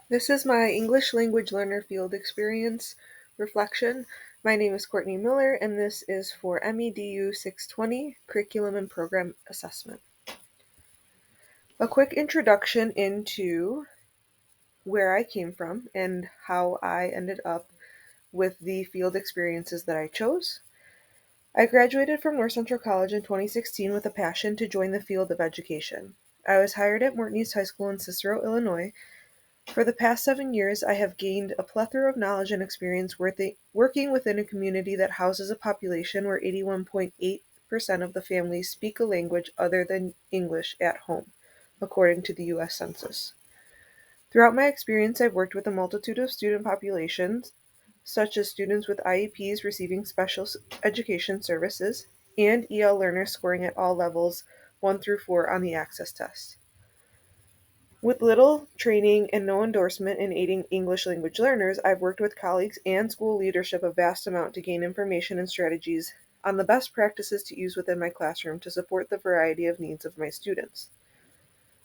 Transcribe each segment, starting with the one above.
This is my English language learner field experience reflection. My name is Courtney Miller, and this is for MEDU 620 Curriculum and Program Assessment. A quick introduction into where I came from and how I ended up with the field experiences that I chose. I graduated from North Central College in 2016 with a passion to join the field of education. I was hired at Morton East High School in Cicero, Illinois. For the past 7 years, I have gained a plethora of knowledge and experience working within a community that houses a population where 81.8% of the families speak a language other than English at home, according to the U.S. Census. Throughout my experience, I've worked with a multitude of student populations, such as students with IEPs receiving special education services and EL learners scoring at all levels 1 through 4 on the Access Test. With little training and no endorsement in aiding English language learners, I've worked with colleagues and school leadership a vast amount to gain information and strategies on the best practices to use within my classroom to support the variety of needs of my students.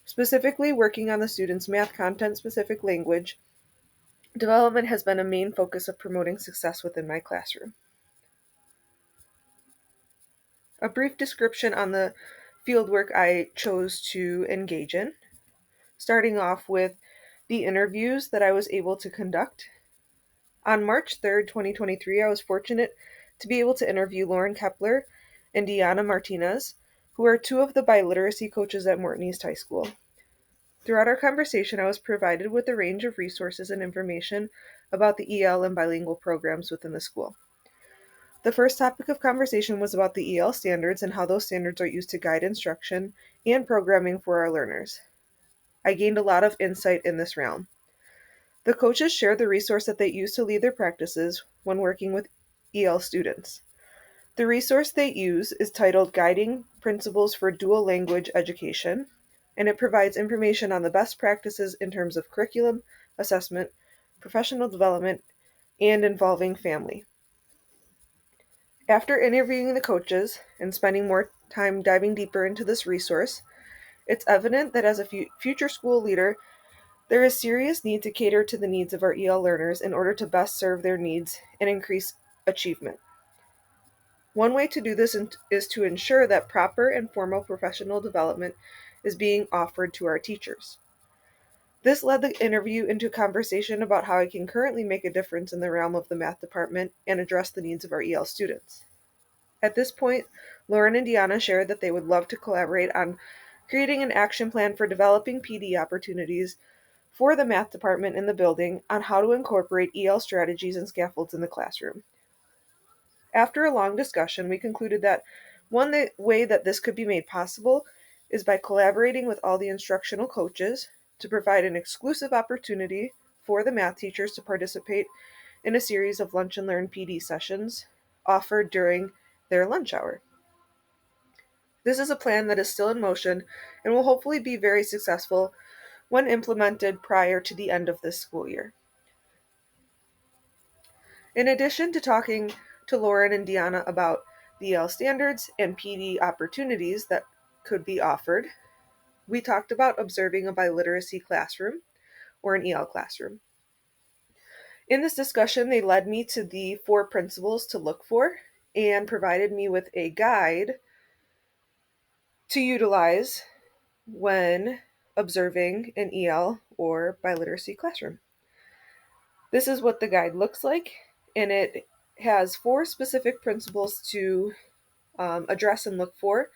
Specifically, working on the students' math content specific language development has been a main focus of promoting success within my classroom. A brief description on the fieldwork I chose to engage in, starting off with the interviews that I was able to conduct. On March 3rd, 2023, I was fortunate to be able to interview Lauren Kepler and Deanna Martinez, who are two of the biliteracy coaches at Morton East High School. Throughout our conversation, I was provided with a range of resources and information about the EL and bilingual programs within the school. The first topic of conversation was about the EL standards and how those standards are used to guide instruction and programming for our learners. I gained a lot of insight in this realm. The coaches shared the resource that they use to lead their practices when working with EL students. The resource they use is titled Guiding Principles for Dual Language Education, and it provides information on the best practices in terms of curriculum, assessment, professional development, and involving family. After interviewing the coaches and spending more time diving deeper into this resource, it's evident that as a future school leader, there is serious need to cater to the needs of our EL learners in order to best serve their needs and increase achievement. One way to do this is to ensure that proper and formal professional development is being offered to our teachers. This led the interview into a conversation about how I can currently make a difference in the realm of the math department and address the needs of our EL students. At this point, Lauren and Deanna shared that they would love to collaborate on creating an action plan for developing PD opportunities for the math department in the building on how to incorporate EL strategies and scaffolds in the classroom. After a long discussion, we concluded that one way that this could be made possible is by collaborating with all the instructional coaches to provide an exclusive opportunity for the math teachers to participate in a series of lunch and learn PD sessions offered during their lunch hour. This is a plan that is still in motion and will hopefully be very successful when implemented prior to the end of this school year. In addition to talking to Lauren and Deanna about the EL standards and PD opportunities that could be offered, we talked about observing a biliteracy classroom or an EL classroom. In this discussion, they led me to the 4 principles to look for and provided me with a guide to utilize when observing an EL or biliteracy classroom. This is what the guide looks like, and it has 4 specific principles to address and look for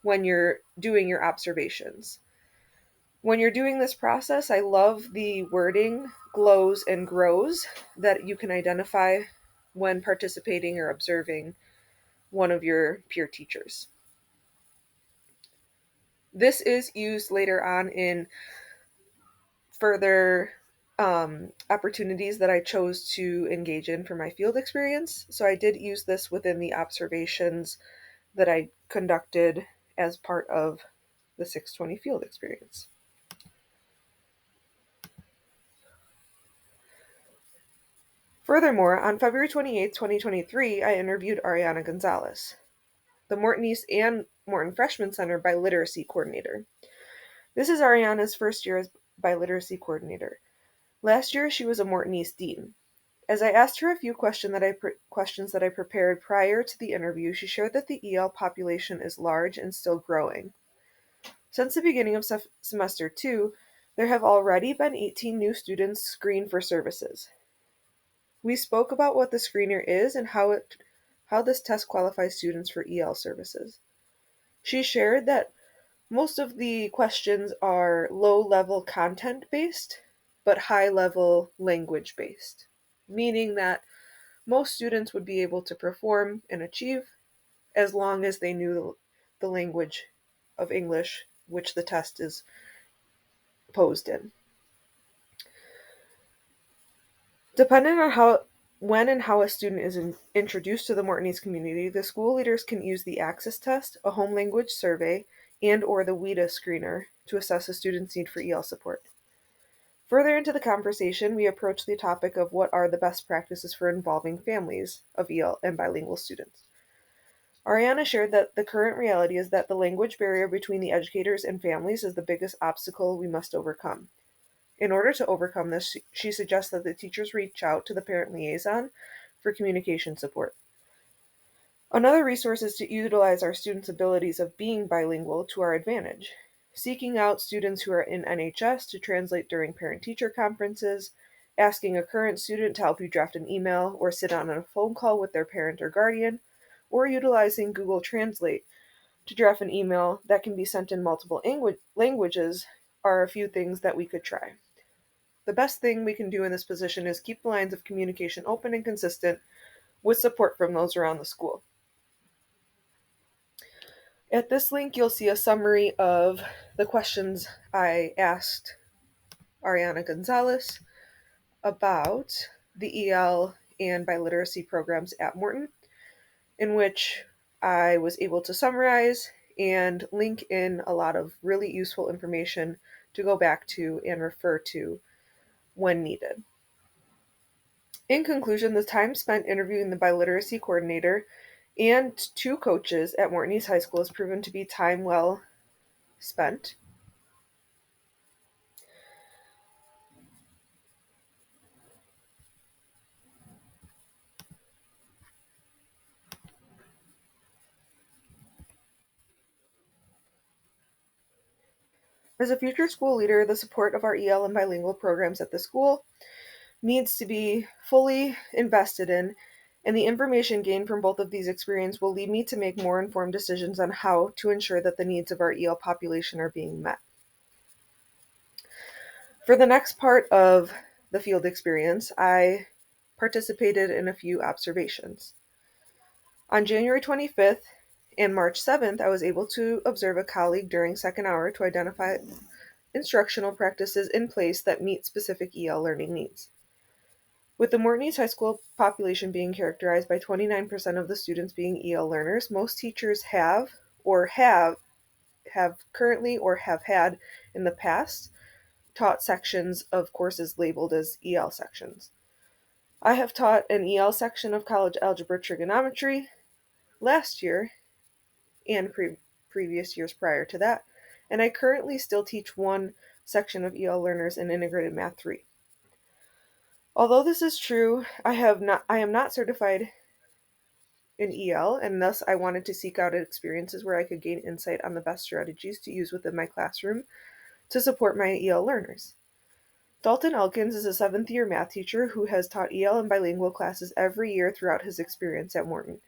when you're doing your observations. When you're doing this process, I love the wording glows and grows that you can identify when participating or observing one of your peer teachers. This is used later on in further opportunities that I chose to engage in for my field experience. So I did use this within the observations that I conducted as part of the 620 field experience. Furthermore, on February 28, 2023, I interviewed Ariana Gonzalez, the Morton East and Morton Freshman Center biliteracy coordinator. This is Ariana's first year as biliteracy coordinator. Last year, she was a Morton East dean. As I asked her a few questions that I prepared prior to the interview, she shared that the EL population is large and still growing. Since the beginning of semester 2, there have already been 18 new students screened for services. We spoke about what the screener is and how this test qualifies students for EL services. She shared that most of the questions are low-level content-based, but high-level language-based, meaning that most students would be able to perform and achieve as long as they knew the language of English, which the test is posed in. Depending on when and how a student is introduced to the Morton East community, the school leaders can use the Access Test, a home language survey, and or the WIDA screener to assess a student's need for EL support. Further into the conversation, we approach the topic of what are the best practices for involving families of EL and bilingual students. Ariana shared that the current reality is that the language barrier between the educators and families is the biggest obstacle we must overcome. In order to overcome this, she suggests that the teachers reach out to the parent liaison for communication support. Another resource is to utilize our students' abilities of being bilingual to our advantage, seeking out students who are in NHS to translate during parent-teacher conferences, asking a current student to help you draft an email or sit on a phone call with their parent or guardian, or utilizing Google Translate to draft an email that can be sent in multiple languages are a few things that we could try. The best thing we can do in this position is keep the lines of communication open and consistent with support from those around the school. At this link, you'll see a summary of the questions I asked Ariana Gonzalez about the EL and biliteracy programs at Morton, in which I was able to summarize and link in a lot of really useful information to go back to and refer to when needed. In conclusion, the time spent interviewing the biliteracy coordinator and 2 coaches at Morton East High School has proven to be time well spent. As a future school leader, the support of our EL and bilingual programs at the school needs to be fully invested in, and the information gained from both of these experiences will lead me to make more informed decisions on how to ensure that the needs of our EL population are being met. For the next part of the field experience, I participated in a few observations. On January 25th and March 7th, I was able to observe a colleague during second hour to identify instructional practices in place that meet specific EL learning needs. With the Morton East High School population being characterized by 29% of the students being EL learners, most teachers have currently or have had in the past taught sections of courses labeled as EL sections. I have taught an EL section of college algebra trigonometry last year and previous years prior to that, and I currently still teach one section of EL learners in integrated math 3. Although this is true, I am not certified in EL, and thus I wanted to seek out experiences where I could gain insight on the best strategies to use within my classroom to support my EL learners. Dalton Elkins is a 7th-year math teacher who has taught EL and bilingual classes every year throughout his experience at Morton.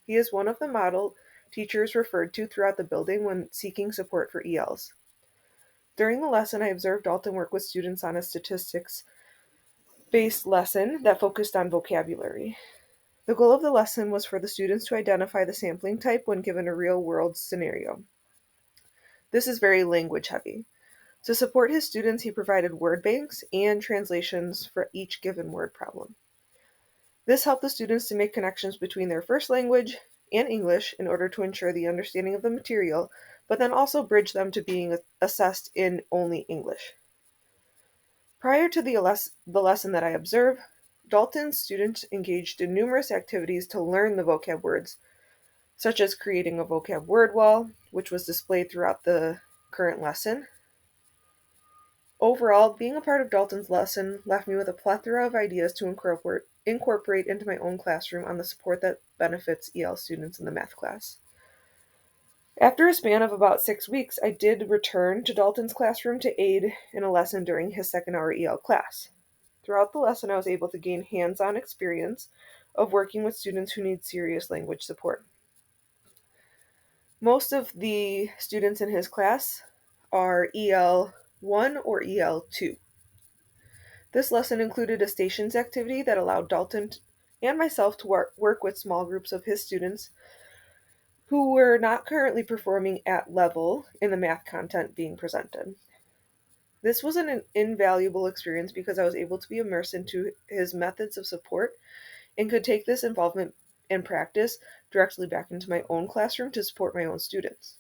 He is one of the model teachers referred to throughout the building when seeking support for ELs. During the lesson, I observed Dalton work with students on a statistics-based lesson that focused on vocabulary. The goal of the lesson was for the students to identify the sampling type when given a real-world scenario. This is very language-heavy. To support his students, he provided word banks and translations for each given word problem. This helped the students to make connections between their first language and English in order to ensure the understanding of the material, but then also bridge them to being assessed in only English. Prior to the lesson that I observed, Dalton's students engaged in numerous activities to learn the vocab words, such as creating a vocab word wall, which was displayed throughout the current lesson, Overall, being a part of Dalton's lesson left me with a plethora of ideas to incorporate into my own classroom on the support that benefits EL students in the math class. After a span of about 6 weeks, I did return to Dalton's classroom to aid in a lesson during his second hour EL class. Throughout the lesson, I was able to gain hands on experience of working with students who need serious language support. Most of the students in his class are EL 1 or EL 2. This lesson included a stations activity that allowed Dalton and myself to work with small groups of his students who were not currently performing at level in the math content being presented. This was an invaluable experience because I was able to be immersed into his methods of support and could take this involvement and practice directly back into my own classroom to support my own students.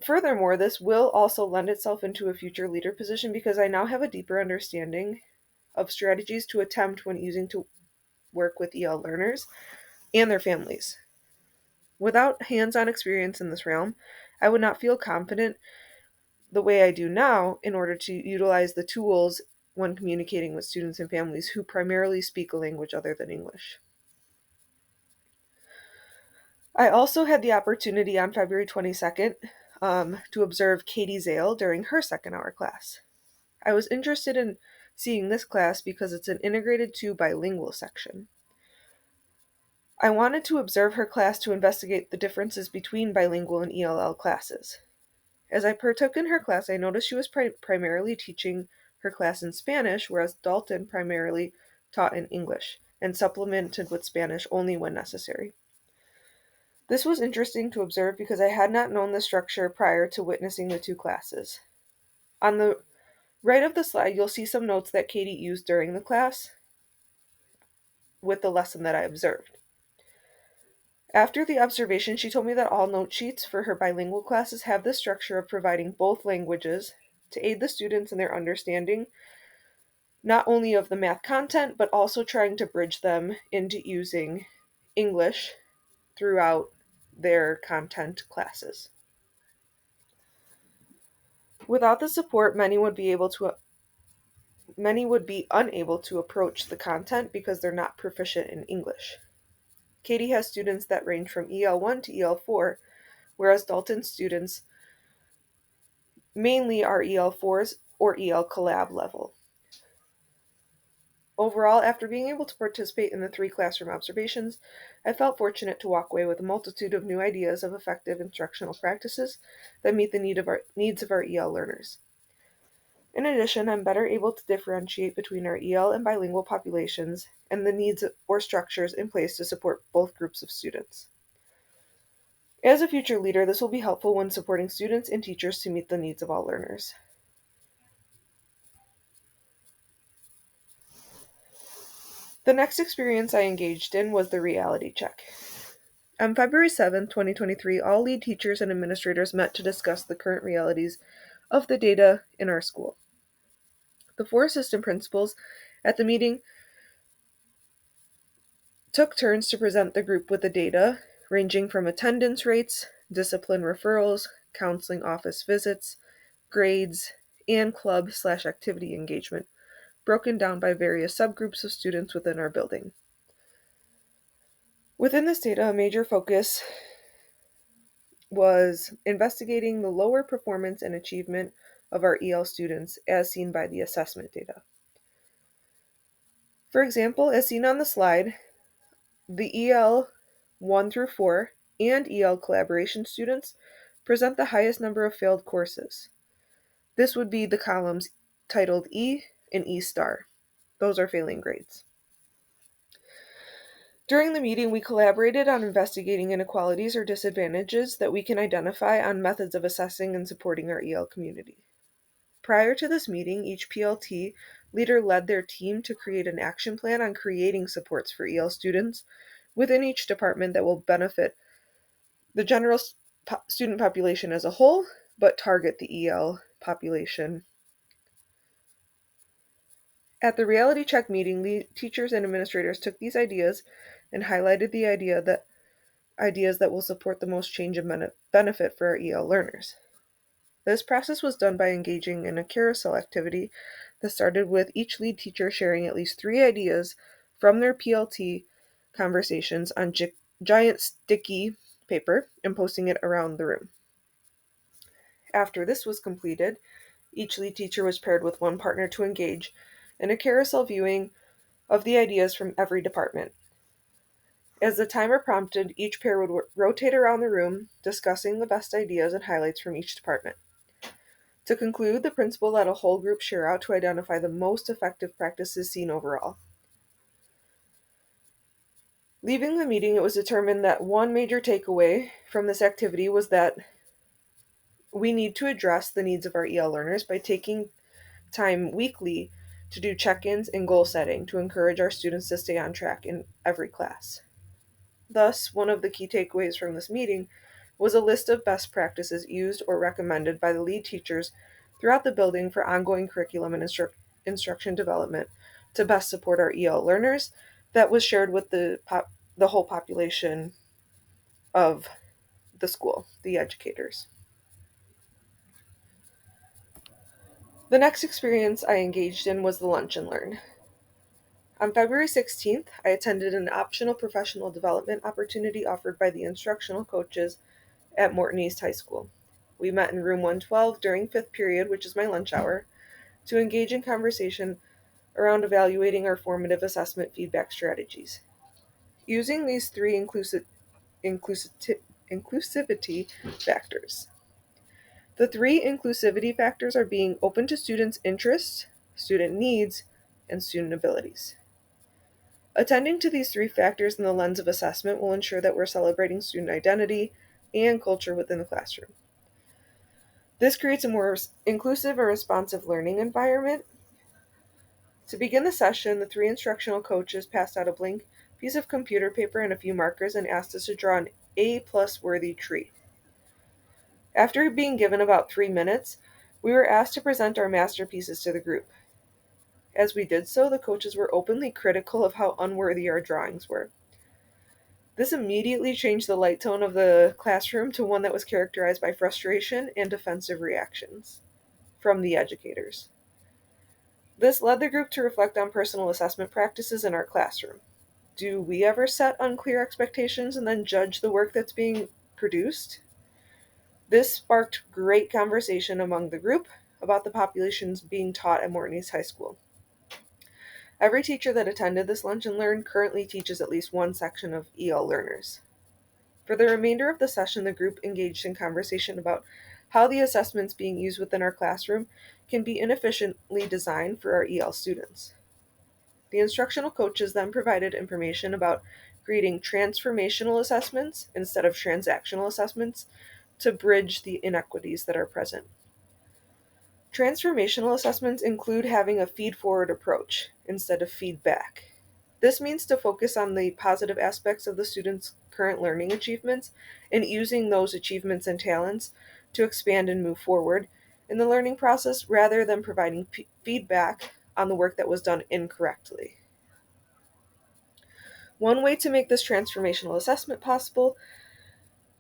Furthermore, this will also lend itself into a future leader position because I now have a deeper understanding of strategies to attempt when using to work with EL learners and their families. Without hands-on experience in this realm, I would not feel confident the way I do now in order to utilize the tools when communicating with students and families who primarily speak a language other than English. I also had the opportunity on February 22nd to observe Katie Zale during her second hour class. I was interested in seeing this class because it's an integrated to bilingual section. I wanted to observe her class to investigate the differences between bilingual and ELL classes. As I partook in her class, I noticed she was primarily teaching her class in Spanish, whereas Dalton primarily taught in English and supplemented with Spanish only when necessary. This was interesting to observe because I had not known the structure prior to witnessing the two classes. On the right of the slide, you'll see some notes that Katie used during the class with the lesson that I observed. After the observation, she told me that all note sheets for her bilingual classes have the structure of providing both languages to aid the students in their understanding not only of the math content, but also trying to bridge them into using English throughout their content classes. Without the support, many would be unable to approach the content because they're not proficient in English. Katie has students that range from EL1 to EL4, whereas Dalton's students mainly are EL4s or EL Collab level. Overall, after being able to participate in the 3 classroom observations, I felt fortunate to walk away with a multitude of new ideas of effective instructional practices that meet the needs of our EL learners. In addition, I'm better able to differentiate between our EL and bilingual populations and the needs or structures in place to support both groups of students. As a future leader, this will be helpful when supporting students and teachers to meet the needs of all learners. The next experience I engaged in was the reality check. On February 7, 2023, all lead teachers and administrators met to discuss the current realities of the data in our school. The 4 assistant principals at the meeting took turns to present the group with the data, ranging from attendance rates, discipline referrals, counseling office visits, grades, and club/activity engagement, broken down by various subgroups of students within our building. Within this data, a major focus was investigating the lower performance and achievement of our EL students as seen by the assessment data. For example, as seen on the slide, the EL 1 through 4 and EL collaboration students present the highest number of failed courses. This would be the columns titled E and E star. Those are failing grades. During the meeting, we collaborated on investigating inequalities or disadvantages that we can identify on methods of assessing and supporting our EL community. Prior to this meeting, each PLT leader led their team to create an action plan on creating supports for EL students within each department that will benefit the general student population as a whole, but target the EL population. At the reality check meeting, the teachers and administrators took these ideas and highlighted the ideas that will support the most change and benefit for our EL learners. This process was done by engaging in a carousel activity that started with each lead teacher sharing at least 3 ideas from their PLT conversations on giant sticky paper and posting it around the room. After this was completed, each lead teacher was paired with one partner to engage in a carousel viewing of the ideas from every department. As the timer prompted, each pair would rotate around the room, discussing the best ideas and highlights from each department. To conclude, the principal let a whole group share out to identify the most effective practices seen overall. Leaving the meeting, it was determined that one major takeaway from this activity was that we need to address the needs of our EL learners by taking time weekly to do check-ins and goal setting to encourage our students to stay on track in every class. Thus, one of the key takeaways from this meeting was a list of best practices used or recommended by the lead teachers throughout the building for ongoing curriculum and instruction development to best support our EL learners that was shared with the whole population of the school, the educators. The next experience I engaged in was the Lunch and Learn. On February 16th, I attended an optional professional development opportunity offered by the instructional coaches at Morton East High School. We met in room 112 during fifth period, which is my lunch hour, to engage in conversation around evaluating our formative assessment feedback strategies. Using these three inclusivity factors. The three inclusivity factors are being open to students' interests, student needs, and student abilities. Attending to these three factors in the lens of assessment will ensure that we're celebrating student identity and culture within the classroom. This creates a more inclusive and responsive learning environment. To begin the session, the three instructional coaches passed out a blank piece of computer paper and a few markers and asked us to draw an A+ worthy tree. After being given about 3 minutes, we were asked to present our masterpieces to the group. As we did so, the coaches were openly critical of how unworthy our drawings were. This immediately changed the light tone of the classroom to one that was characterized by frustration and defensive reactions from the educators. This led the group to reflect on personal assessment practices in our classroom. Do we ever set unclear expectations and then judge the work that's being produced? This sparked great conversation among the group about the populations being taught at Morton East High School. Every teacher that attended this Lunch and Learn currently teaches at least one section of EL learners. For the remainder of the session, the group engaged in conversation about how the assessments being used within our classroom can be inefficiently designed for our EL students. The instructional coaches then provided information about creating transformational assessments instead of transactional assessments to bridge the inequities that are present. Transformational assessments include having a feed-forward approach instead of feedback. This means to focus on the positive aspects of the student's current learning achievements and using those achievements and talents to expand and move forward in the learning process rather than providing feedback on the work that was done incorrectly. One way to make this transformational assessment possible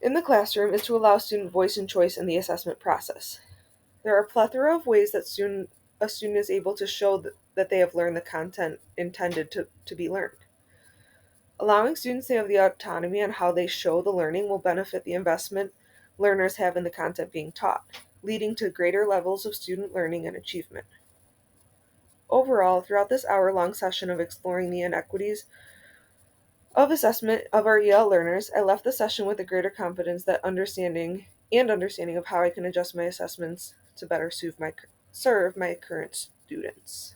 in the classroom is to allow student voice and choice in the assessment process. There are a plethora of ways that a student is able to show that they have learned the content intended to be learned. Allowing students to have the autonomy on how they show the learning will benefit the investment learners have in the content being taught, leading to greater levels of student learning and achievement. Overall, throughout this hour-long session of exploring the inequities of assessment of our EL learners, I left the session with a greater confidence that understanding of how I can adjust my assessments to better serve my current students.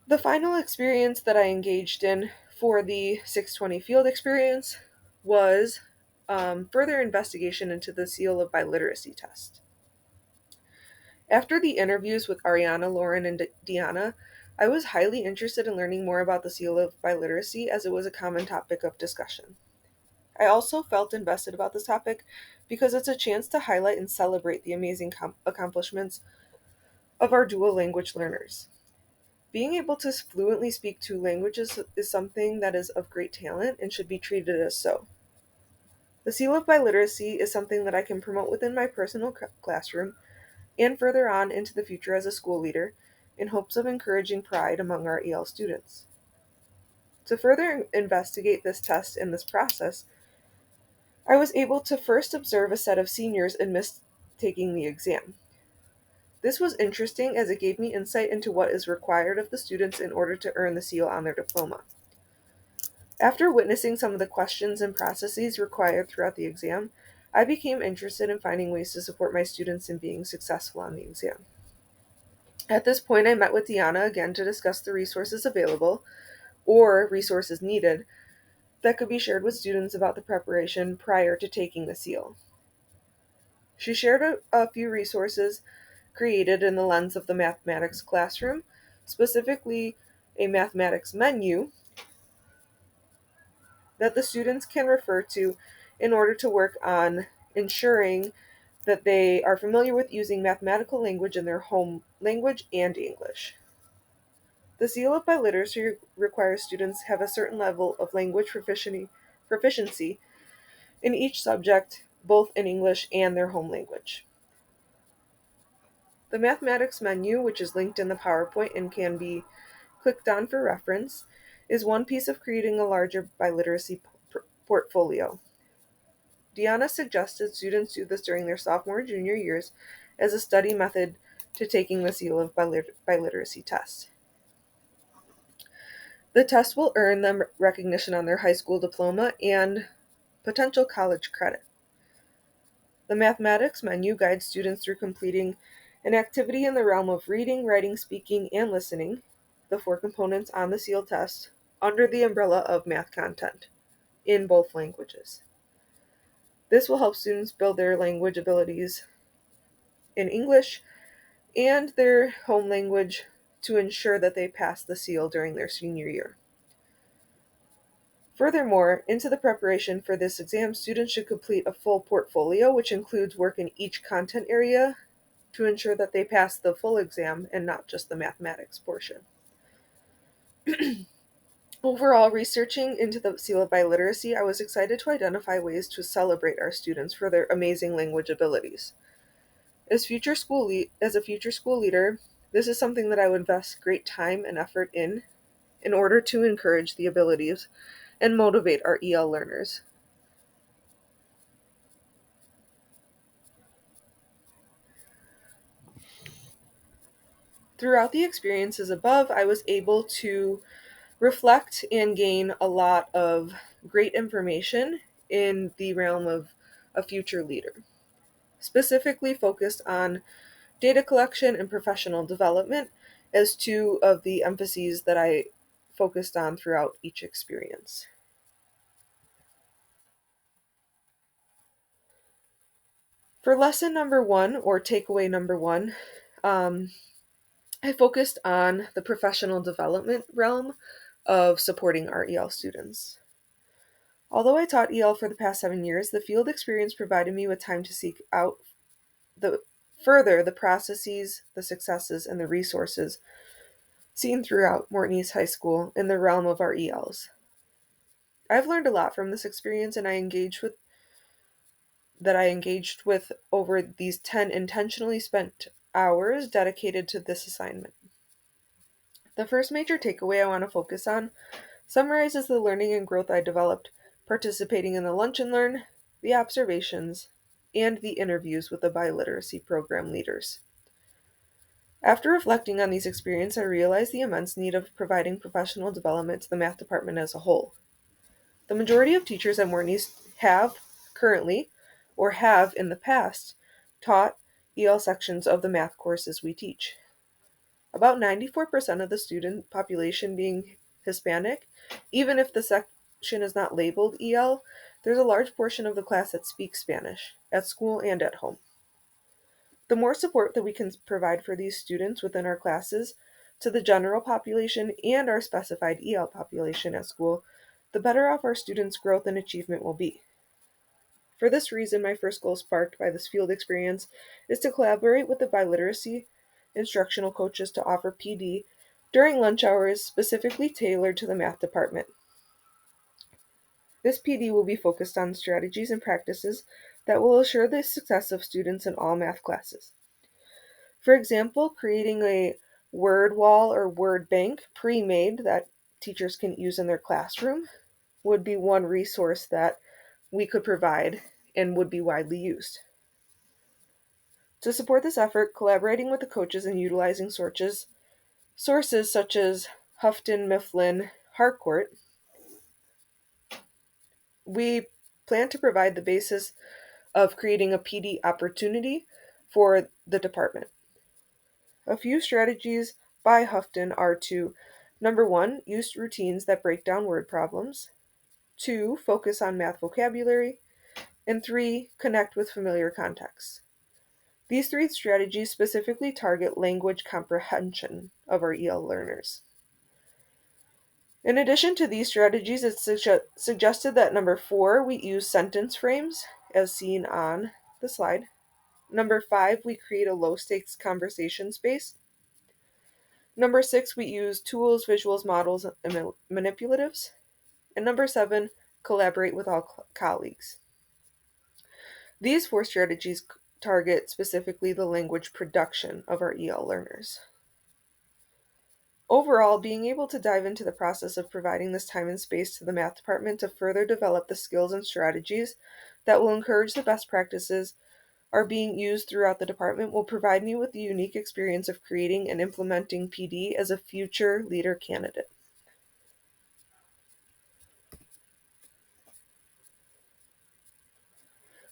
The final experience that I engaged in for the 620 field experience was further investigation into the seal of biliteracy test. After the interviews with Ariana, Lauren, and Deanna, I was highly interested in learning more about the seal of biliteracy as it was a common topic of discussion. I also felt invested about this topic because it's a chance to highlight and celebrate the amazing accomplishments of our dual language learners. Being able to fluently speak two languages is something that is of great talent and should be treated as so. The seal of biliteracy is something that I can promote within my personal classroom and further on into the future as a school leader in hopes of encouraging pride among our EL students. To further investigate this test and this process, I was able to first observe a set of seniors and taking the exam. This was interesting as it gave me insight into what is required of the students in order to earn the seal on their diploma. After witnessing some of the questions and processes required throughout the exam, I became interested in finding ways to support my students in being successful on the exam. At this point, I met with Deanna again to discuss the resources available or resources needed that could be shared with students about the preparation prior to taking the seal. She shared a few resources created in the lens of the mathematics classroom, specifically a mathematics menu that the students can refer to in order to work on ensuring that they are familiar with using mathematical language in their home language and English. The seal of biliteracy requires students have a certain level of language proficiency in each subject, both in English and their home language. The mathematics menu, which is linked in the PowerPoint and can be clicked on for reference, is one piece of creating a larger biliteracy portfolio. Deanna suggested students do this during their sophomore and junior years as a study method to taking the seal of biliteracy test. The test will earn them recognition on their high school diploma and potential college credit. The mathematics menu guides students through completing an activity in the realm of reading, writing, speaking, and listening, the four components on the seal test, under the umbrella of math content in both languages. This will help students build their language abilities in English and their home language to ensure that they pass the seal during their senior year. Furthermore, into the preparation for this exam, students should complete a full portfolio, which includes work in each content area to ensure that they pass the full exam and not just the mathematics portion. Overall, researching into the seal of biliteracy, I was excited to identify ways to celebrate our students for their amazing language abilities. As a future school leader, this is something that I would invest great time and effort in order to encourage the abilities and motivate our EL learners. Throughout the experiences above, I was able to reflect and gain a lot of great information in the realm of a future leader, specifically focused on data collection and professional development as two of the emphases that I focused on throughout each experience. For lesson number one, or takeaway number one, um, I focused on the professional development realm of supporting our EL students. Although I taught EL for the past 7 years, the field experience provided me with time to seek out the processes, the successes, and the resources seen throughout Morton East High School in the realm of our ELs. I've learned a lot from this experience, and I engaged with over these 10 intentionally spent hours dedicated to this assignment. The first major takeaway I want to focus on summarizes the learning and growth I developed participating in the Lunch and Learn, the observations, and the interviews with the biliteracy program leaders. After reflecting on these experiences, I realized the immense need of providing professional development to the math department as a whole. The majority of teachers at Morton East have currently, or have in the past, taught EL sections of the math courses we teach. About 94% of the student population being Hispanic, even if the section is not labeled EL, there's a large portion of the class that speaks Spanish, at school and at home. The more support that we can provide for these students within our classes to the general population and our specified EL population at school, the better off our students' growth and achievement will be. For this reason, my first goal sparked by this field experience is to collaborate with the biliteracy instructional coaches to offer PD during lunch hours specifically tailored to the math department. This PD will be focused on strategies and practices that will assure the success of students in all math classes. For example, creating a word wall or word bank pre-made that teachers can use in their classroom would be one resource that we could provide and would be widely used. To support this effort, collaborating with the coaches and utilizing sources such as Houghton, Mifflin, Harcourt, we plan to provide the basis of creating a PD opportunity for the department. A few strategies by Houghton are to: number one, use routines that break down word problems; two, focus on math vocabulary; and three, connect with familiar contexts. These three strategies specifically target language comprehension of our EL learners. In addition to these strategies, it's suggested that number four, we use sentence frames as seen on the slide. Number five, we create a low stakes conversation space. Number six, we use tools, visuals, models, and manipulatives. And number seven, collaborate with all colleagues. These four strategies target specifically the language production of our EL learners. Overall, being able to dive into the process of providing this time and space to the math department to further develop the skills and strategies that will encourage the best practices are being used throughout the department will provide me with the unique experience of creating and implementing PD as a future leader candidate.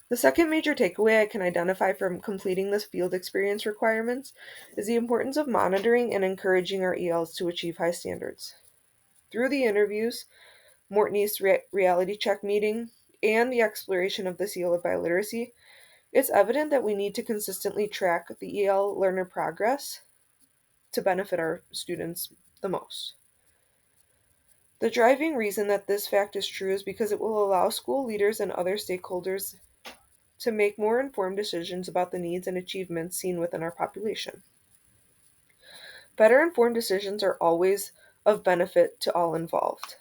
The second major takeaway I can identify from completing this field experience requirements is the importance of monitoring and encouraging our ELs to achieve high standards. Through the interviews, Morton East reality check meeting, and the exploration of the seal of biliteracy, it's evident that we need to consistently track the EL learner progress to benefit our students the most. The driving reason that this fact is true is because it will allow school leaders and other stakeholders to make more informed decisions about the needs and achievements seen within our population. Better informed decisions are always of benefit to all involved.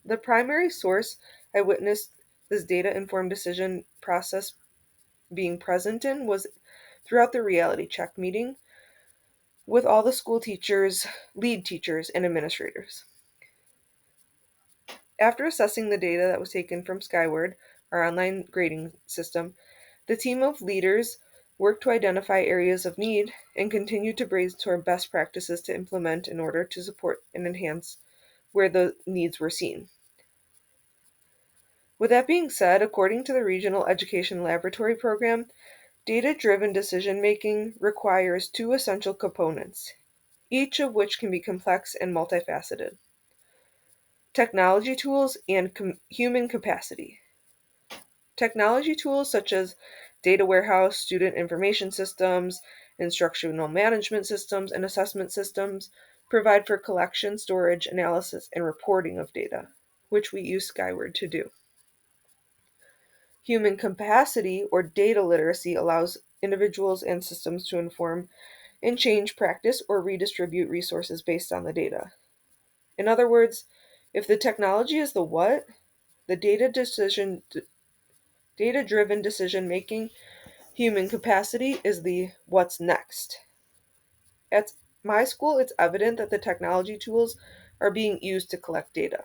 The primary source I witnessed this data informed decision process being present in was throughout the reality check meeting with all the school teachers, lead teachers, and administrators. After assessing the data that was taken from Skyward, our online grading system, the team of leaders worked to identify areas of need and continued to brainstorm best practices to implement in order to support and enhance where the needs were seen. With that being said, according to the Regional Education Laboratory Program, data-driven decision-making requires two essential components, each of which can be complex and multifaceted: technology tools and human capacity. Technology tools such as data warehouse, student information systems, instructional management systems, and assessment systems provide for collection, storage, analysis, and reporting of data, which we use Skyward to do. Human capacity or data literacy allows individuals and systems to inform and change practice or redistribute resources based on the data. In other words, if the technology is the what, the data-driven decision making, human capacity is the what's next. At my school, it's evident that the technology tools are being used to collect data.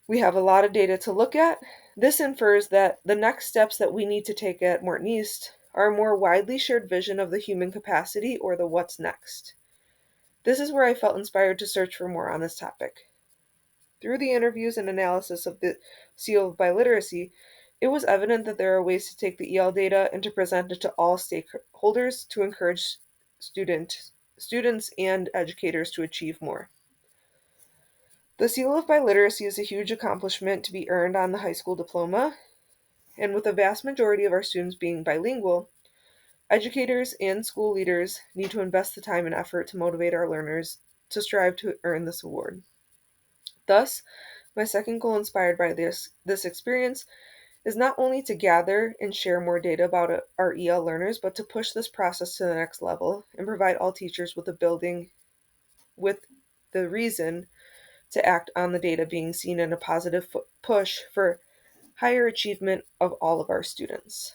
We have a lot of data to look at. This infers that the next steps that we need to take at Morton East are a more widely shared vision of the human capacity or the what's next. This is where I felt inspired to search for more on this topic. Through the interviews and analysis of the seal of biliteracy, it was evident that there are ways to take the EL data and to present it to all stakeholders to encourage students and educators to achieve more. The seal of biliteracy is a huge accomplishment to be earned on the high school diploma, and with the vast majority of our students being bilingual, educators and school leaders need to invest the time and effort to motivate our learners to strive to earn this award. Thus, my second goal inspired by this experience is not only to gather and share more data about our EL learners, but to push this process to the next level and provide all teachers with the reason to act on the data being seen in a positive push for higher achievement of all of our students.